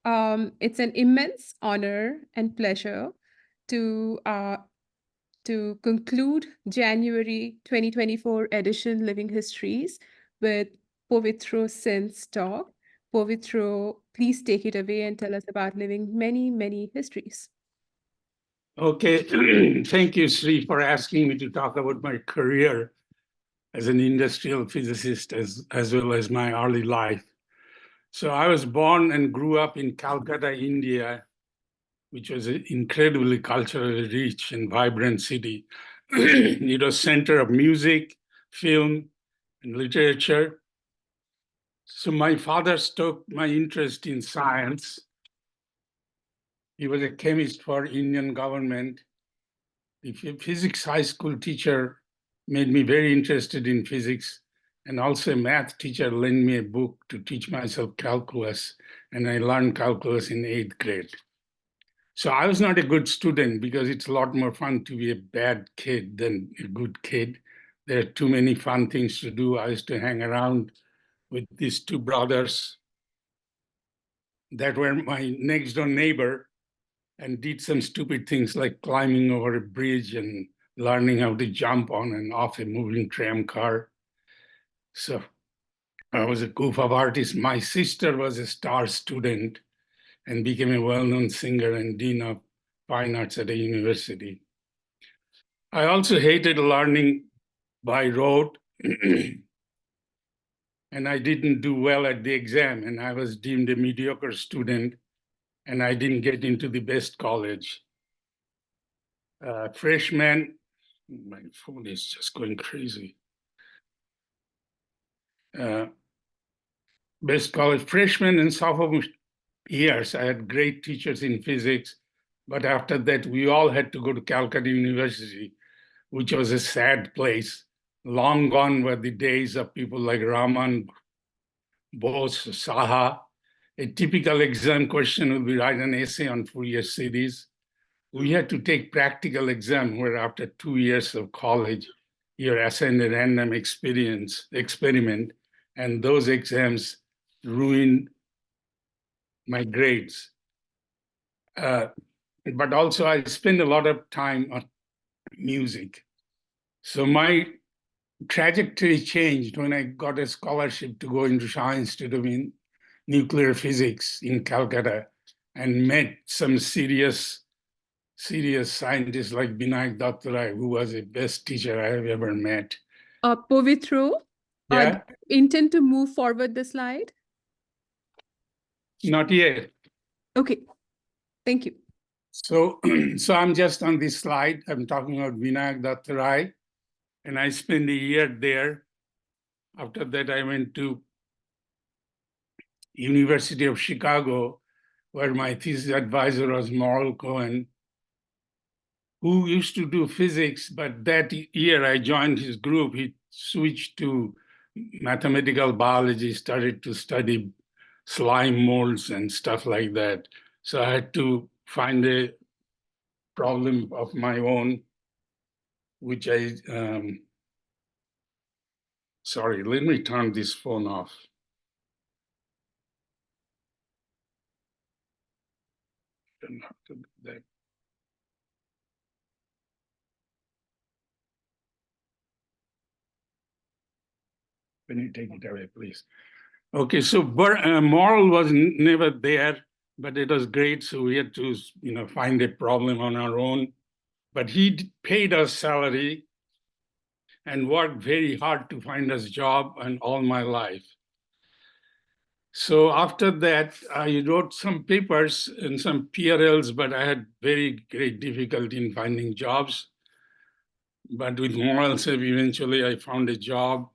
It's an immense honor and pleasure to uh, to conclude January 2024 edition Living Histories with Pavitra Sen's talk. Pavitra, please take it away and tell us about living many, many histories. Okay, thank you, Sri, for asking me to talk about my career as an industrial physicist as well as my early life. So I was born and grew up in Calcutta, India, which was an incredibly culturally rich and vibrant city. It was center of music, film, and literature. So my father stoked my interest in science. He was a chemist for Indian government. The physics high school teacher made me very interested in physics, and also a math teacher lent me a book to teach myself calculus, and I learned calculus in 8th grade. So I was not a good student because it's a lot more fun to be a bad kid than a good kid. There are too many fun things to do. I used to hang around with these two brothers that were my next door neighbor and did some stupid things like climbing over a bridge and learning how to jump on and off a moving tram car. So I was a goof of artist. My sister was a star student and became a well-known singer and dean of fine arts at a university. I also hated learning by rote, and I didn't do well at the exam, and I was deemed a mediocre student, and I didn't get into the best college. Freshman, my phone is just going crazy. Best college, freshman and sophomore years, I had great teachers in physics, but after that, we all had to go to Calcutta University, which was a sad place. Long gone were the days of people like Raman, Bose, Saha. A typical exam question would be write an essay on Fourier series. We had to take practical exam where after 2 years of college, you're assigned a random experiment, and those exams ruined my grades. But also I spend a lot of time on music. So my trajectory changed when I got a scholarship to go into Shah Institute of Nuclear Physics in Calcutta and met some serious scientists like Binayak Dattarai, who was the best teacher I have ever met. Pavitra, Yeah? do you intend to move forward the slide? Not yet. Okay, thank you. So, so I'm just on this slide. I'm talking about Binayak Dattarai, and I spent a year there. After that, I went to University of Chicago, where my thesis advisor was Morrell Cohen, who used to do physics, but that year I joined his group. He switched to mathematical biology, started to study slime molds and stuff like that. So I had to find a problem of my own, which sorry, let me turn this phone off. Don't have to do that. Can you take it away, please? Okay, so Morrell was never there, but it was great. So we had to, find a problem on our own. But he paid us salary and worked very hard to find us a job and all my life. So after that, I wrote some papers and some PRLs, but I had very great difficulty in finding jobs. But with Morrell's help, eventually I found a job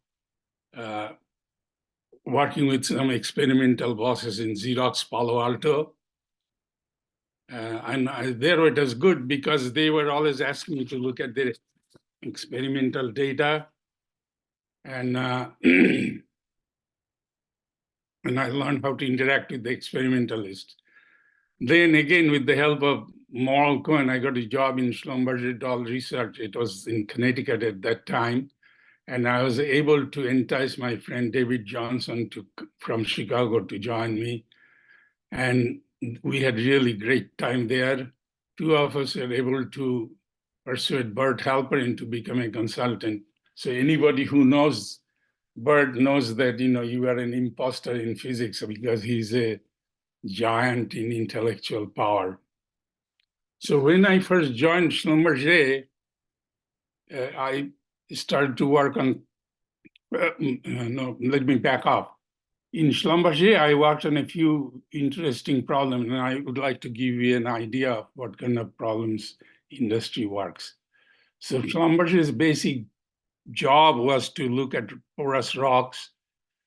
working with some experimental bosses in Xerox Palo Alto. There it was good because they were always asking me to look at their experimental data. And, and I learned how to interact with the experimentalists. Then again, with the help of Morrell Cohen, I got a job in Schlumberger Research. It was in Connecticut at that time. And I was able to entice my friend David Johnson from Chicago to join me. And we had really great time there. Two of us were able to persuade Bert Halper into becoming a consultant. So anybody who knows Bert knows that you are an imposter in physics because he's a giant in intellectual power. So when I first joined Schlumberger, I started to work on, no, let me back up. In Schlumberger, I worked on a few interesting problems, and I would like to give you an idea of what kind of problems industry works. So Schlumberger's basic job was to look at porous rocks.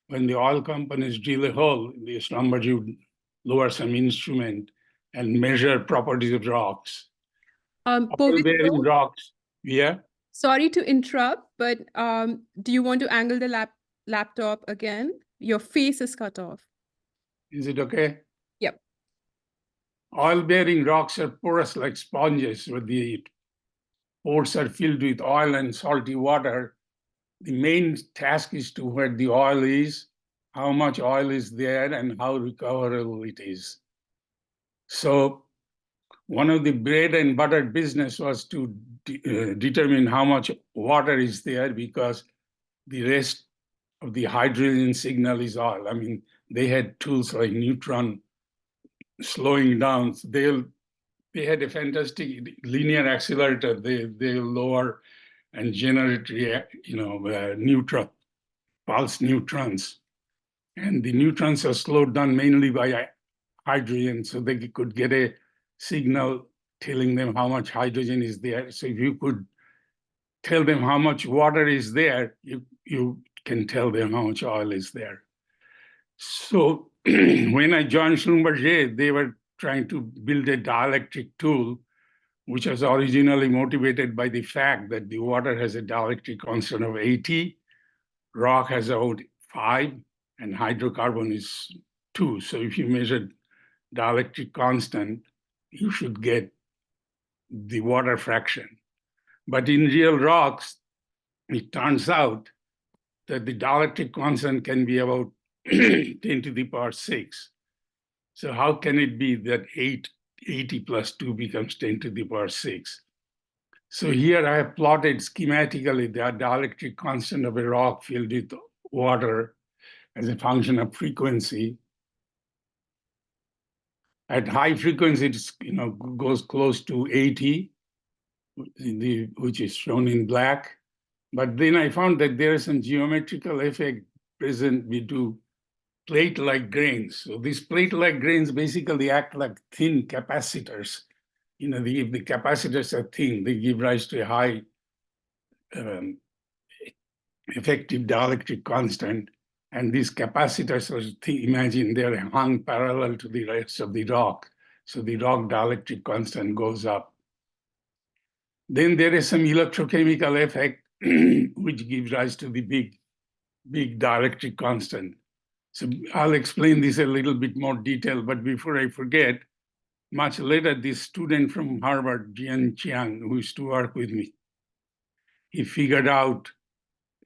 When the oil companies drill a hole, the Schlumberger would lower some instrument and measure properties of rocks. Pavitra, Oil-bearing rocks, yeah. sorry to interrupt, but do you want to angle the laptop again? Your face is cut off. Is it okay? Yep. Oil-bearing rocks are porous like sponges, where the pores are filled with oil and salty water. The main task is to where the oil is, how much oil is there, and how recoverable it is. So one of the bread and butter business was to determine how much water is there, because the rest of the hydrogen signal is oil. I mean, they had tools like neutron slowing down. They had a fantastic linear accelerator. They lower and generate pulse neutrons, and the neutrons are slowed down mainly by hydrogen, so they could get a signal telling them how much hydrogen is there. So if you could tell them how much water is there, you can tell them how much oil is there. So when I joined Schlumberger, they were trying to build a dielectric tool, which was originally motivated by the fact that the water has a dielectric constant of 80, rock has about 5, and hydrocarbon is 2. So if you measure dielectric constant, you should get the water fraction. But in real rocks, it turns out that the dielectric constant can be about 10 to the power 6. So how can it be that 80 plus 2 becomes 10 to the power 6? So here I have plotted schematically the dielectric constant of a rock filled with water as a function of frequency. At high frequency, it goes close to 80, which is shown in black. But then I found that there is some geometrical effect present due to plate-like grains. So these plate-like grains basically act like thin capacitors. If the capacitors are thin, they give rise to a high effective dielectric constant. And these capacitors, imagine they're hung parallel to the rest of the rock. So the rock dielectric constant goes up. Then there is some electrochemical effect, which gives rise to the big dielectric constant. So I'll explain this a little bit more detail, but before I forget, much later, this student from Harvard, Jian Chiang, who used to work with me, he figured out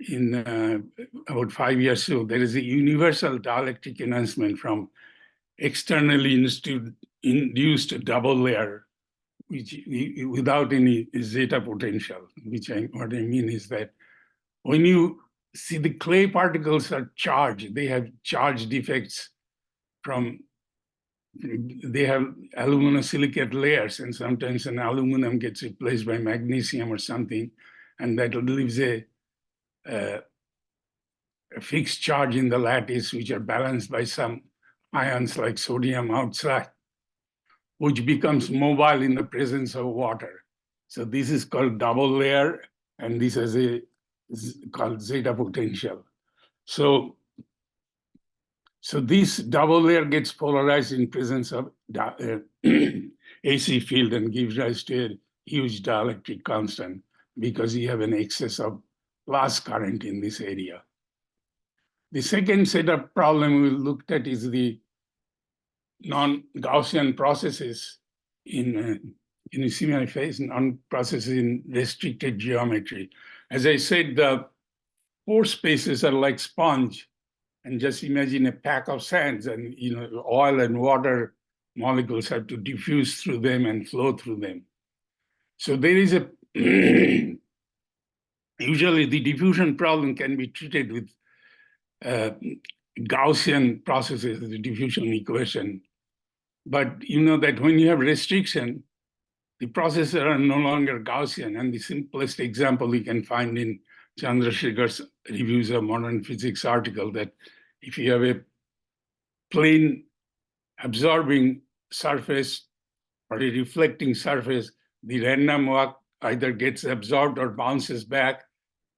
in about 5 years ago, there is a universal dielectric enhancement from externally induced double layer, which without any zeta potential, what I mean is that when you see the clay particles are charged, they have charge defects they have aluminosilicate layers, and sometimes an aluminum gets replaced by magnesium or something, and that leaves a fixed charge in the lattice, which are balanced by some ions like sodium outside, which becomes mobile in the presence of water. So this is called double layer, and this is called zeta potential. So this double layer gets polarized in presence of AC field and gives rise to a huge dielectric constant because you have an excess of plus current in this area. The second set of problem we looked at is the non-Gaussian processes in, can you see my face? Non-processes in restricted geometry. As I said, the pore spaces are like sponge, and just imagine a pack of sands, and oil and water molecules have to diffuse through them and flow through them. So there is a, usually the diffusion problem can be treated with Gaussian processes, the diffusion equation. But you know that when you have restriction, the processes are no longer Gaussian. And the simplest example we can find in Chandrasekhar's Reviews of Modern Physics article, that if you have a plane absorbing surface or a reflecting surface, the random walk either gets absorbed or bounces back,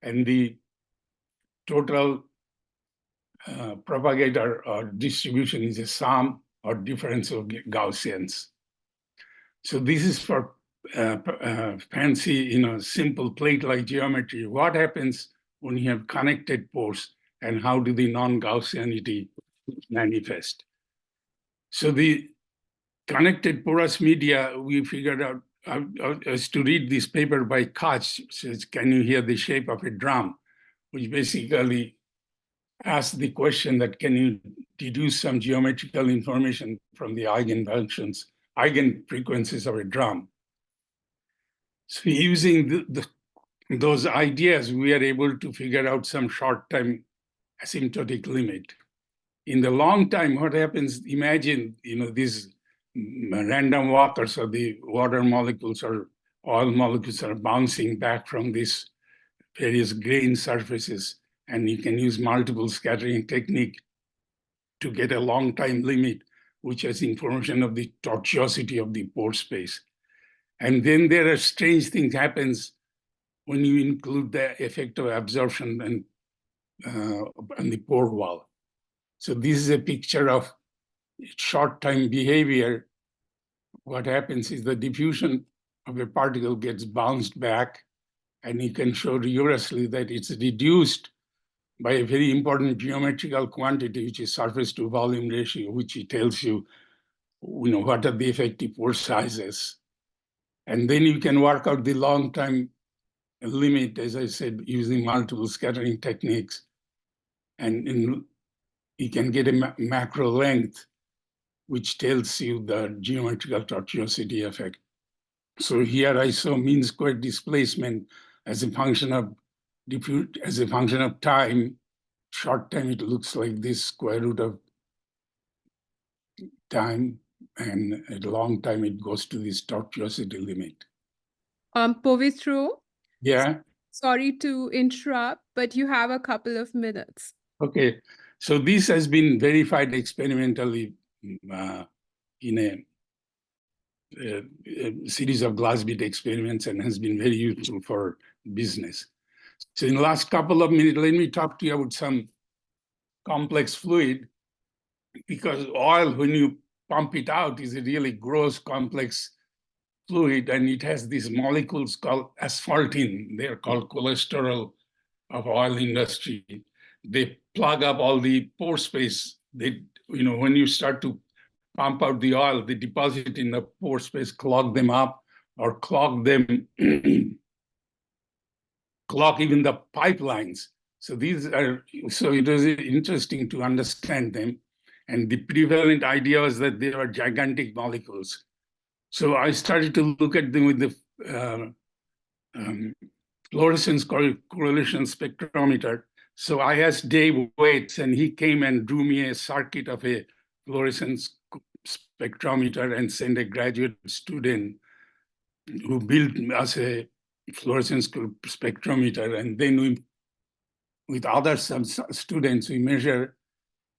and the total propagator or distribution is a sum or difference of Gaussians. So this is for fancy, simple plate-like geometry. What happens when you have connected pores, and how do the non-Gaussianity manifest? So the connected porous media, we figured out as to read this paper by Koch, says, can you hear the shape of a drum? Which basically asks the question that can you deduce some geometrical information from the eigenfunctions, eigenfrequencies of a drum? So using those ideas, we are able to figure out some short-time asymptotic limit. In the long time, what happens, imagine, these random walkers or the water molecules or oil molecules are bouncing back from these various grain surfaces, and you can use multiple scattering technique to get a long time limit, which has information of the tortuosity of the pore space. And then there are strange things happens when you include the effect of absorption and the pore wall. So this is a picture of short-time behavior. What happens is the diffusion of a particle gets bounced back, and you can show rigorously that it's reduced by a very important geometrical quantity, which is surface to volume ratio, which tells you, what are the effective pore sizes. And then you can work out the long-time limit, as I said, using multiple scattering techniques. And you can get a macro length, which tells you the geometrical tortuosity effect. So here I saw mean square displacement as a function of time. Short time, it looks like this square root of time, and at long time, it goes to this tortuosity limit. Pavitra, Yeah. sorry to interrupt, but you have a couple of minutes. Okay. So this has been verified experimentally in a series of glass bead experiments and has been very useful for business. So in the last couple of minutes, let me talk to you about some complex fluid, because oil, when you pump it out, is a really gross, complex fluid, and it has these molecules called asphaltene. They're called cholesterol of oil industry. They plug up all the pore space. When you start to pump out the oil, they deposit in the pore space, clog them up, or clog them, clog even the pipelines. So it was interesting to understand them. And the prevalent idea was that they were gigantic molecules. So I started to look at them with the fluorescence correlation spectrometer. So I asked Dave Waits, and he came and drew me a circuit of a fluorescence spectrometer and sent a graduate student who built us a fluorescence spectrometer. And then with other students,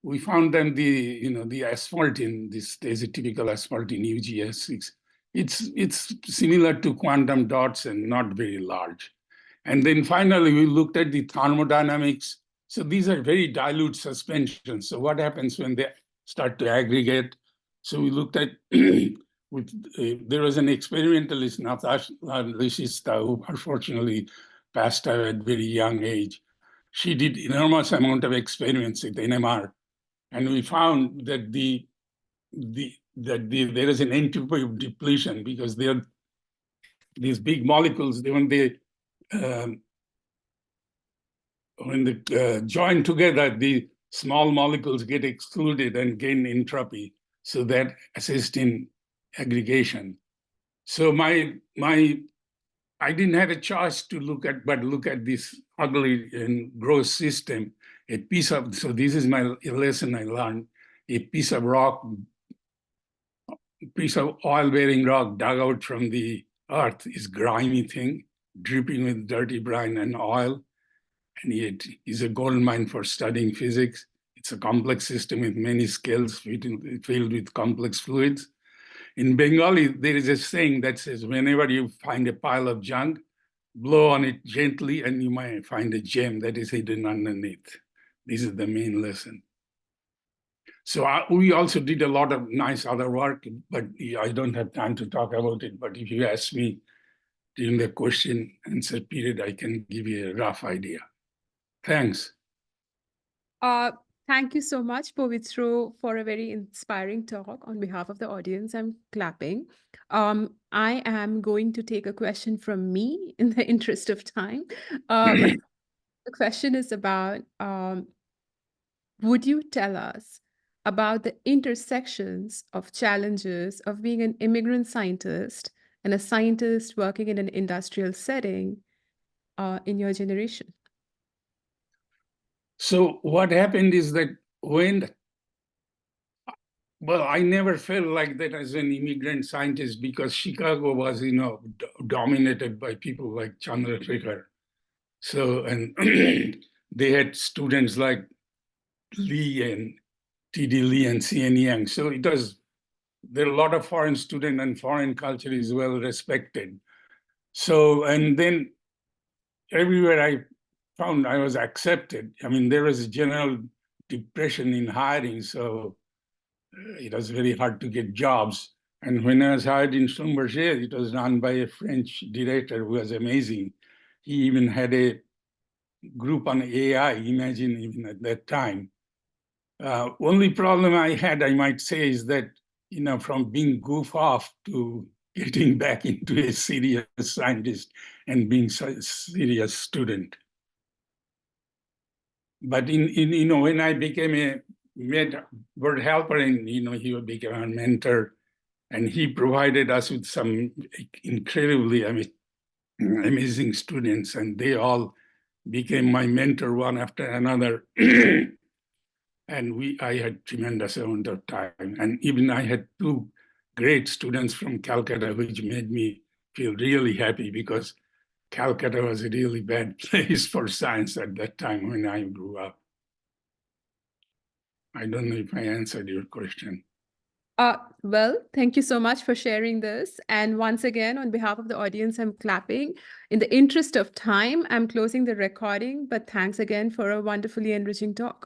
we found them the asphaltene. There's a typical asphaltene UGS6. It's similar to quantum dots and not very large. And then finally, we looked at the thermodynamics. So these are very dilute suspensions. So what happens when they start to aggregate? So we looked at, there was an experimentalist, Natasha Lishista, who unfortunately passed away at a very young age. She did enormous amount of experiments with NMR. And we found that there is an entropy of depletion, because these big molecules, when they join together, the small molecules get excluded and gain entropy. So that assist in aggregation. So I didn't have a choice to look at this ugly and gross system. So this is my lesson I learned. A piece of oil-bearing rock dug out from the earth is grimy thing, dripping with dirty brine and oil, and it is a gold mine for studying physics. It's a complex system with many scales filled with complex fluids. In Bengali, there is a saying that says, whenever you find a pile of junk, blow on it gently and you might find a gem that is hidden underneath. This is the main lesson. So we also did a lot of nice other work, but I don't have time to talk about it. But if you ask me during the question answer period, I can give you a rough idea. Thanks. Thank you so much, Pavitra, for a very inspiring talk. On behalf of the audience, I'm clapping. I am going to take a question from me in the interest of time. The question is about, would you tell us about the intersections of challenges of being an immigrant scientist and a scientist working in an industrial setting in your generation? So what happened is that I never felt like that as an immigrant scientist because Chicago was, dominated by people like Chandrasekhar. So, and they had students like Lee and T.D. Lee and C.N. Yang. So there are a lot of foreign students and foreign culture is well respected. So, and then everywhere I found I was accepted. I mean, there was a general depression in hiring. So it was very hard to get jobs. And when I was hired in Schlumberger, it was run by a French director who was amazing. He even had a group on AI, imagine even at that time. Only problem I had, I might say, is that, from being goof off to getting back into a serious scientist and being a serious student. But when I became a bird helper and, he became a mentor, and he provided us with some incredibly amazing students, and they all became my mentor one after another. And I had tremendous amount of time. And even I had two great students from Calcutta, which made me feel really happy because Calcutta was a really bad place for science at that time when I grew up. I don't know if I answered your question. Well, thank you so much for sharing this. And once again, on behalf of the audience, I'm clapping. In the interest of time, I'm closing the recording, but thanks again for a wonderfully enriching talk.